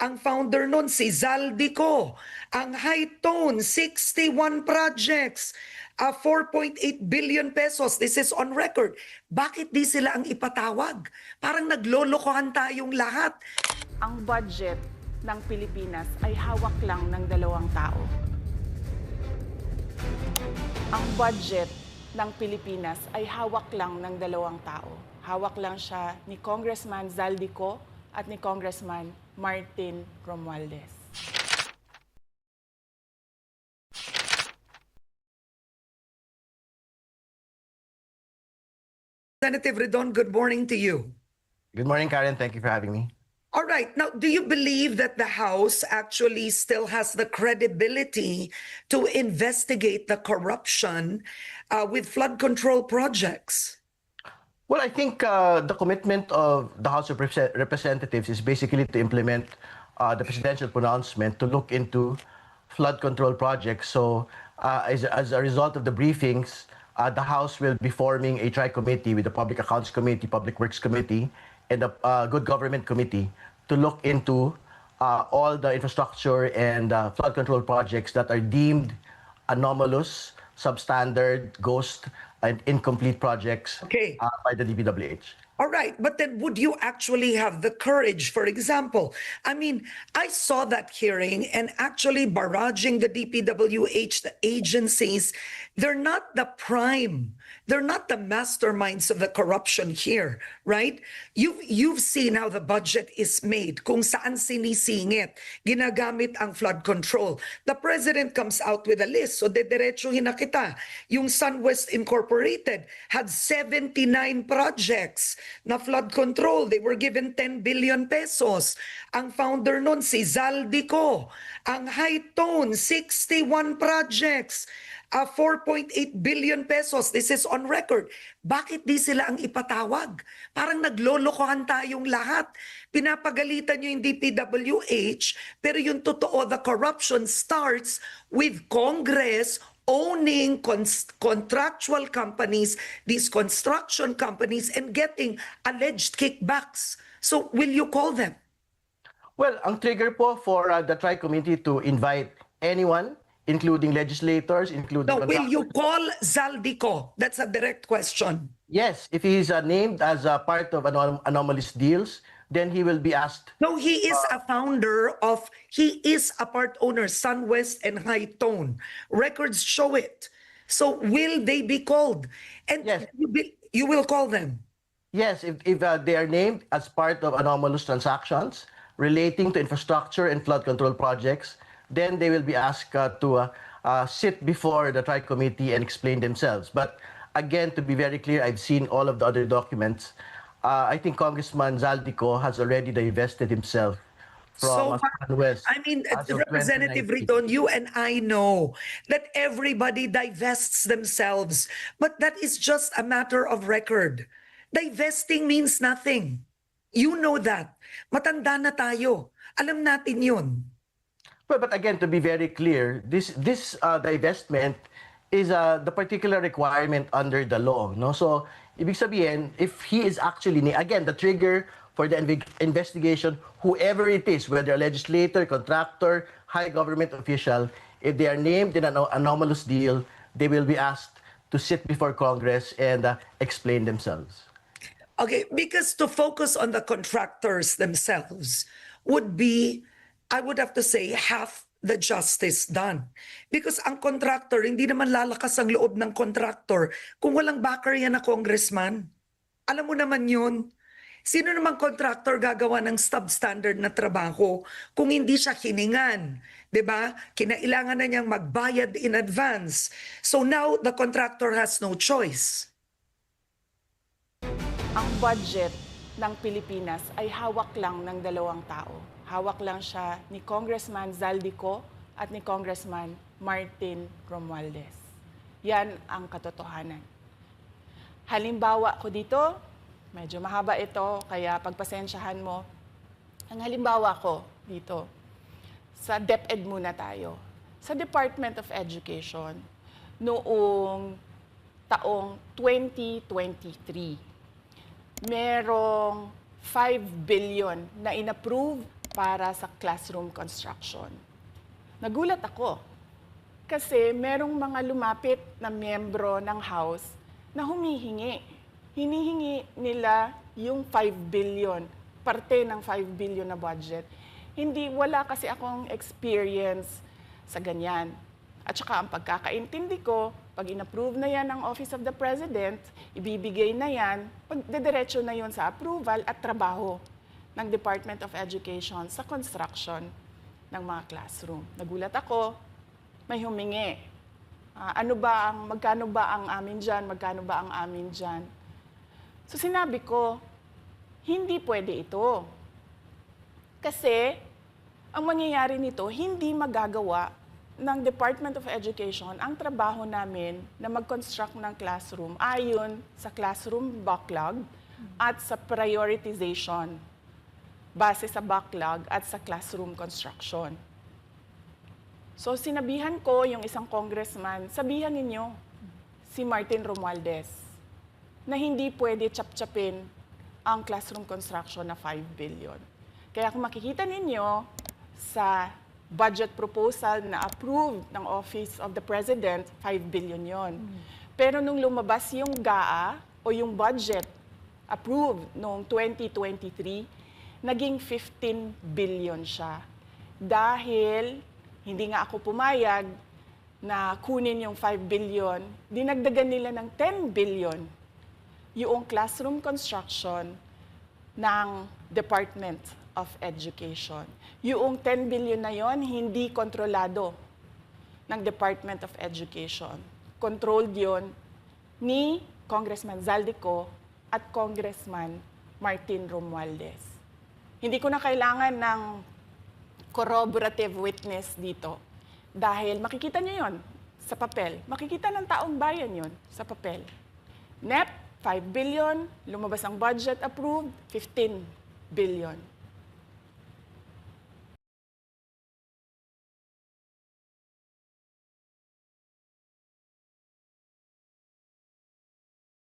Ang founder nun si Zaldico. Ang High Tone, 61 projects. 4.8 billion pesos. This is on record. Bakit di sila ang ipatawag? Parang naglolokohan tayong lahat. Ang budget ng Pilipinas ay hawak lang ng 2 tao. Ang budget ng Pilipinas ay hawak lang ng 2 tao. Hawak lang siya ni Congressman Zaldico at ni Congressman Martin Romualdez. Senator Ridon, good morning to you. Good morning, Karen. Thank you for having me. All right. Now, do you believe that the House actually still has the credibility to investigate the corruption with flood control projects? Well, I think the commitment of the House of Representatives is basically to implement the presidential pronouncement to look into flood control projects. So as a result of the briefings, the House will be forming a tri-committee with the Public Accounts Committee, Public Works Committee, and the Good Government Committee to look into all the infrastructure and flood control projects that are deemed anomalous, substandard, ghost, and incomplete projects by the DPWH. All right, but then would you actually have the courage, for example? I mean, I saw that hearing and actually barraging the DPWH, the agencies, they're not the prime, they're not the masterminds of the corruption here, right? You've seen how the budget is made, kung saan sinisingit, ginagamit ang flood control. The president comes out with a list, so dediretsuhin na kita. Yung SunWest Incorporated had 79 projects na flood control. They were given 10 billion pesos. Ang founder nun si Zaldico. Ang High Tone, 61 projects. 4.8 billion pesos. This is on record. Bakit di sila ang ipatawag? Parang naglolokohan tayong lahat. Pinapagalitan nyo yung DPWH, pero yung totoo, the corruption starts with Congress owning contractual companies, these construction companies, and getting alleged kickbacks. So, will you call them? Well, ang trigger po for the tri-committee to invite anyone, including legislators, including... No, will you call Zaldico? That's a direct question. Yes, if he is named as a part of anomalous deals, then he will be asked. No, he is a founder of, he is a part owner, SunWest and High Tone. Records show it. So will they be called? And Yes. you will call them? Yes, if they are named as part of anomalous transactions relating to infrastructure and flood control projects, then they will be asked to sit before the tri-committee and explain themselves. But again, to be very clear, I've seen all of the other documents. I think Congressman Zaldico has already divested himself from West. I mean, Representative Ridon, you and I know that everybody divests themselves, but that is just a matter of record. Divesting means nothing. You know that. Matanda na tayo. Alam natin yun. But again, to be very clear, this divestment is the particular requirement under the law. No? So, ibig sabihin, if he is actually, again, the trigger for the investigation, whoever it is, whether a legislator, contractor, high government official, if they are named in an anomalous deal, they will be asked to sit before Congress and explain themselves. Okay, because to focus on the contractors themselves would be, I would have to say, half the justice done. Because ang contractor, hindi naman lalakas ang loob ng contractor kung walang backer yan na congressman. Alam mo naman yun. Sino namang contractor gagawa ng substandard na trabaho kung hindi siya hiningan? 'Di ba? Kinailangan na niyang magbayad in advance. So now the contractor has no choice. Ang budget ng Pilipinas ay hawak lang ng 2 tao. Hawak lang siya ni Congressman Zaldico at ni Congressman Martin Romualdez. Yan ang katotohanan. Halimbawa ko dito, medyo mahaba ito, kaya pagpasensyahan mo. Ang halimbawa ko dito, sa DepEd muna tayo. Sa Department of Education, noong taong 2023, merong 5 billion na inapprove para sa classroom construction. Nagulat ako kasi merong mga lumapit na miyembro ng House na humihingi. Hinihingi nila yung 5 billion, parte ng 5 billion na budget. Wala kasi akong experience sa ganyan. At saka ang pagkakaintindi ko, pag in-approve na yan ng Office of the President, ibibigay na yan, pagdediretso na yun sa approval at trabaho ng Department of Education sa construction ng mga classroom. Nagulat ako, may humingi. Magkano ba ang amin dyan? Magkano ba ang amin dyan? So sinabi ko, hindi pwede ito. Kasi ang mangyayari nito, hindi magagawa ng Department of Education ang trabaho namin na mag-construct ng classroom ayon sa classroom backlog at sa prioritization base sa backlog at sa classroom construction. So sinabihan ko yung isang congressman, sabihan ninyo si Martin Romualdez na hindi pwede chap-chapin ang classroom construction na 5 billion. Kaya kung makikita ninyo sa budget proposal na approved ng Office of the President, 5 billion yon. Pero nung lumabas yung GAA o yung budget approved noong 2023, naging 15 billion siya. Dahil hindi nga ako pumayag na kunin yung 5 billion, dinagdagan nila ng 10 billion yung classroom construction ng Department of Education. Yung 10 billion na yon hindi kontrolado ng Department of Education. Controlled yon ni Congressman Zaldico at Congressman Martin Romualdez. Hindi ko na kailangan ng corroborative witness dito dahil makikita nyo yon sa papel. Makikita ng taong bayan yon sa papel. NEP, 5 billion, lumabas ang budget approved, 15 billion.